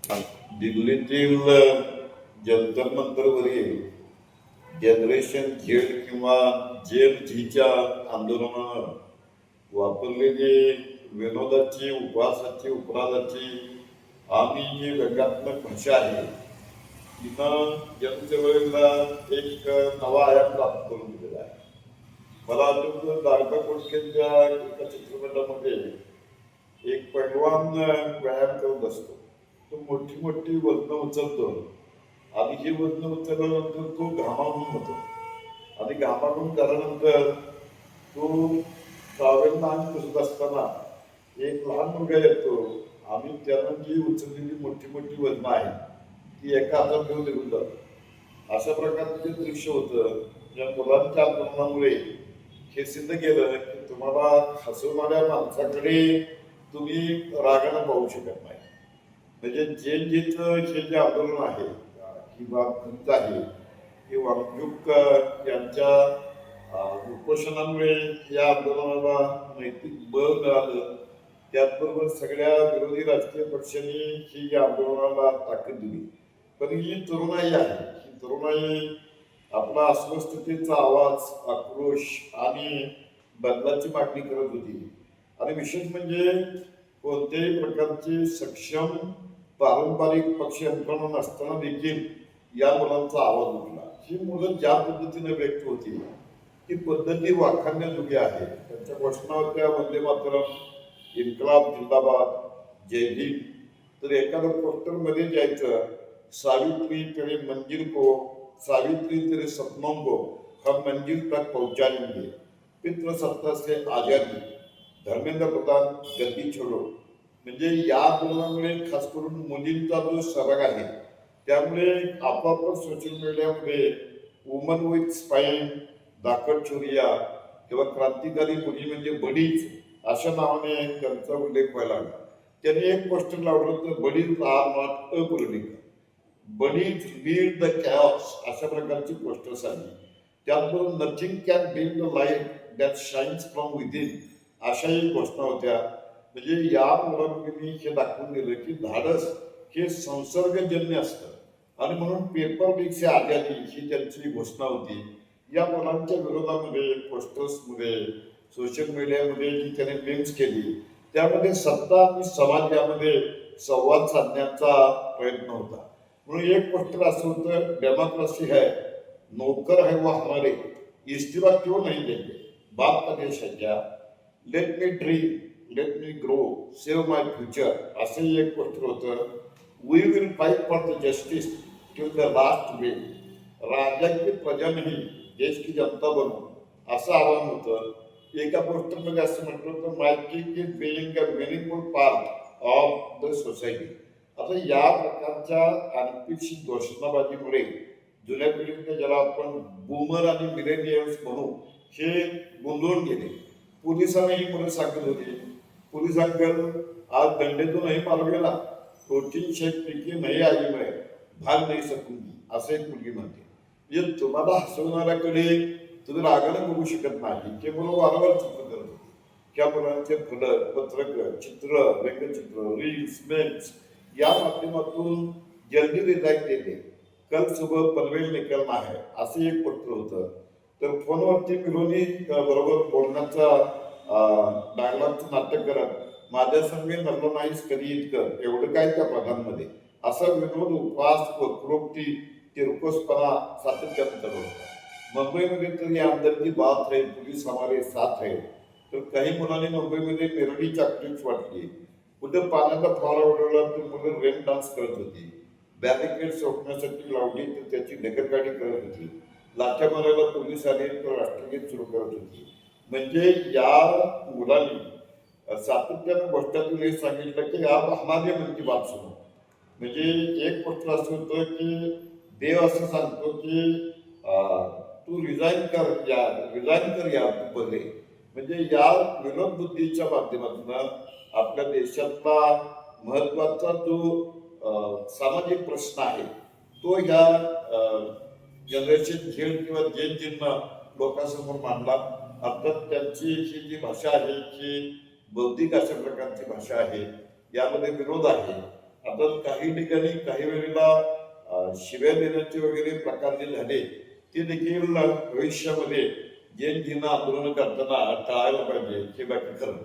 दिल्लीतील Jantar मंतरवरील generation Z किंवा जेन झीच्या आंदोलनानं वापरलेली विनोदाची, उपहासाची, उपराधाची आणि जी व्यंगात्मक भाषा आहे तिनं जनतेवरील एक नवा आयाम प्राप्त करून दिलेला आहे. मला आठवतं दारका कोंडकेंच्या एका चित्रपटामध्ये एक पैलवान व्यायाम करत असतो. तो मोठी मोठी वजनं उचलतो आणि ही वजनं उचलल्यानंतर तो घामाघूम होतो आणि घामाघूम झाल्यानंतर तो ट्रॅव्हलला आणि पुसत असताना एक लहान मुलगा येतो आणि त्यानं जी उचललेली मोठी मोठी वजनं आहे ती एका हातात घेऊन निघून जातो. अशा प्रकारचं जे दृश्य होतं या मुलांच्या आंदोलनामुळे हे सिद्ध केलं की तुम्हाला हसवणाऱ्या माणसाकडे तुम्ही रागानं पाहू शकत नाही. म्हणजे जेचं हे जे आंदोलन आहे किंवा गीत आहे हे वामचूक यांच्या उपोषणामुळे या आंदोलनाला नैतिक बळ मिळालं. त्याचबरोबर सगळ्या विरोधी राजकीय पक्षांनी ही या आंदोलनाला ताकद दिली. पण ही तरुणाई आहे, ही तरुणाई आपला अस्वस्थतेचा आवाज, आक्रोश आणि बदलाची मागणी करत होती. आणि विशेष म्हणजे कोणत्याही प्रकारचे सक्षम पारंपरिक पक्ष यंत्रणा नसताना देखील या मुलांचा आवाज उठला. ही मुलं ज्या पद्धतीने व्यक्त होती ती पद्धती वाखाणण्याजोगी आहे. त्यांच्या घोषणा होत्या वंदे मातरम, इन्कलाब जिंदाबाद, जय भीम. तर एखादं पोस्टरमध्ये जायचं सावित्री तेरे मंजिल को, सावित्री तेरे सपनों को हम मंजिल तक पहुंचाएंगे, पितृसत्ता से आजादी, धर्मेंद्र प्रधान गद्दी छोडो. म्हणजे या आंदोलनामुळे खास करून मुलींचा जो सहभाग आहे त्यामुळे आपापच सोशल मीडियामध्ये वुमन विथ स्पाईन, दाखड चोरिया किंवा क्रांतिकारी मुली म्हणजे बडीज अशा नावाने त्यांचा उल्लेख व्हायला लागला. त्यांनी एक पोस्टर लावलं होतं, buddies are not apolitical, buddies lead the chaos, अशा प्रकारची पोस्टर्स आली. त्याचबरोबर nothing can build the light that shines from within अशाही घोषणा होत्या. म्हणजे या मुलांनी हे दाखवून दिलं की धाडस हे संसर्गजन्य असतं आणि म्हणून पेपर लीकची आजादी ही त्यांची घोषणा होती. या मुलांच्या विरोधामध्ये पोस्टर्समध्ये सोशल मीडियामध्ये जी त्याने मीम्स केली त्यामध्ये सत्ता आणि समाज यामध्ये संवाद साधण्याचा प्रयत्न होता. म्हणून एक पोस्टर असं होतं, डेमोक्रेसी है, नौकर है वो हमारे, इस्तीफा क्यों नहीं देंगे, बाप का देश है क्या, let me dream, let me grow, save my future, असंही एक पोस्टर होतं. We will fight for the justice till the last way, राजा की प्रजा नहीं देश की जनता बनू, असं आवाहन होतं. एका पोस्टरमध्ये असं म्हटलं होतं, my king is being a meaningful part of the society. आता या प्रकारच्या अनपेक्षित घोषणाबाजीमुळे जुन्या पिढीने ज्याला आपण बूमर आणि मिलेनियल्स म्हणू हे गोंधळून गेले. पोलिसांना ही मुलं सांगत होती, पोलीस अंकल आज दंडेतूनही मारू गेला, प्रोटीन शेक पैकी नाही आई मिळेल, भाग नाही सकूंगी, असं एक मुलगी म्हणते. म्हणजे तुम्हाला हसवणाऱ्याकडे तुम्ही रागानं बघू शकत नाही. ते मुलं वारंवार चित्र करत होते. त्या मुलांचे फलक, पत्रक, चित्र, व्यंगचित्र, रील्स, मेम्स या माध्यमातून जल्दी रिझाईन देते. कल सुबह पनवेल निकलना है असं एक पत्र होतं. तर फोनवरती मिलोनी बरोबर बोलण्याचा डायलॉगचं नाटक करत माझ्या संगे नरलो नाहीस कधी इतकं एवढं काय त्या प्रधानमध्ये असा विनोद, उपवास, वक्रोक्ती, तिरकोसपणा सातत्यानं चालू होता. मुंबईमध्ये तर या आमदारकी बात आहे, पोलीस हमारे साथ आहे. तर काही मुलांनी मुंबईमध्ये मेरडीची ऍक्टिव्हिटी वाटली. कुठं पाण्याचा फवारा उडवला तर मुलं रेन डान्स करत होती. बॅरिकेड सोडण्यासाठी लावली तर त्याची ढकलगाडी करत होती. लाठ्या मारायला पोलीस आले तर राष्ट्रगीत सुरू करत होती. म्हणजे या मुलांनी सातत्यानं गोष्टातून हे सांगितलं की आप हमारे मन की बात सुनो. म्हणजे एक गोष्ट असं होतं की देव असं सांगतो की तू रिझाईन कर या पदे. म्हणजे या विनोद बुद्धीच्या माध्यमातून आपल्या देशातला महत्वाचा जो सामाजिक प्रश्न आहे तो या जनरेशन झेड किंवा जेन जींना लोकांसमोर मांडला. अर्थात त्यांची ही जी भाषा आहे ही बौद्धिक अशा प्रकारची भाषा आहे. यामध्ये विरोध आहे आता काही ठिकाणी काही वेळेला शिव्या देण्याचे वगैरे प्रकार जे झाले ते देखील भविष्यामध्ये जैन जींना आंदोलन करताना टाळायला पाहिजे हे बाकी खरं.